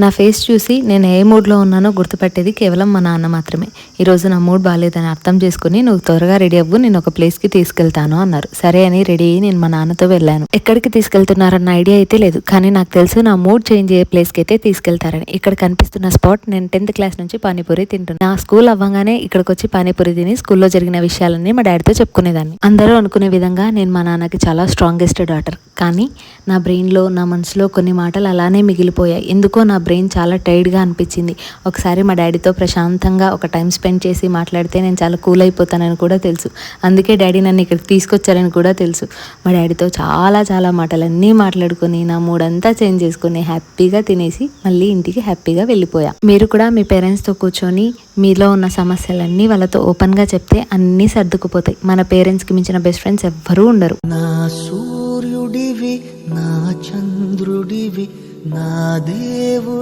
నా ఫేస్ చూసి నేను ఏ మూడ్లో ఉన్నానో గుర్తుపట్టేది కేవలం మా నాన్న మాత్రమే. ఈరోజు నా మూడ్ బాగాలేదని అర్థం చేసుకుని, నువ్వు త్వరగా రెడీ అవ్వు, నేను ఒక ప్లేస్కి తీసుకెళ్తాను అన్నారు. సరే అని రెడీ అయ్యి నేను మా నాన్నతో వెళ్ళాను. ఎక్కడికి తీసుకెళ్తున్నారన్న ఐడియా అయితే లేదు, కానీ నాకు తెలుసు నా మూడ్ చేంజ్ అయ్యే ప్లేస్కి అయితే తీసుకెళ్తారని. ఇక్కడ కనిపిస్తున్న స్పాట్, నేను 10th క్లాస్ నుంచి పానీపూరి తింటున్నాను. నా స్కూల్ అవ్వగానే ఇక్కడికి వచ్చి పానీపూరి తిని స్కూల్లో జరిగిన విషయాలన్నీ మా డాడీతో చెప్పుకునేదాన్ని. అందరూ అనుకునే విధంగా నేను మా నాన్నకి చాలా స్ట్రాంగెస్ట్ డాటర్. కానీ నా బ్రెయిన్లో, నా మనసులో కొన్ని మాటలు అలానే మిగిలిపోయాయి. ఎందుకో నా బ్రెయిన్ చాలా టైర్డ్గా అనిపించింది. ఒకసారి మా డాడీతో ప్రశాంతంగా ఒక టైం స్పెండ్ చేసి మాట్లాడితే నేను చాలా కూల్ అయిపోతానని కూడా తెలుసు. అందుకే డాడీ నన్ను ఇక్కడికి తీసుకొచ్చారని కూడా తెలుసు. మా డాడీతో చాలా మాటలన్నీ మాట్లాడుకొని నా మూడంతా చేంజ్ చేసుకుని హ్యాపీగా తినేసి మళ్ళీ ఇంటికి హ్యాపీగా వెళ్ళిపోయా. మీరు కూడా మీ పేరెంట్స్తో కూర్చొని మీలో ఉన్న సమస్యలన్నీ వాళ్ళతో ఓపెన్గా చెప్తే అన్నీ సర్దుకుపోతాయి. మన పేరెంట్స్కి మించిన బెస్ట్ ఫ్రెండ్స్ ఎవ్వరూ ఉండరు. నా సూర్యుడివి, నా చంద్రుడివి, నా దేవుడు.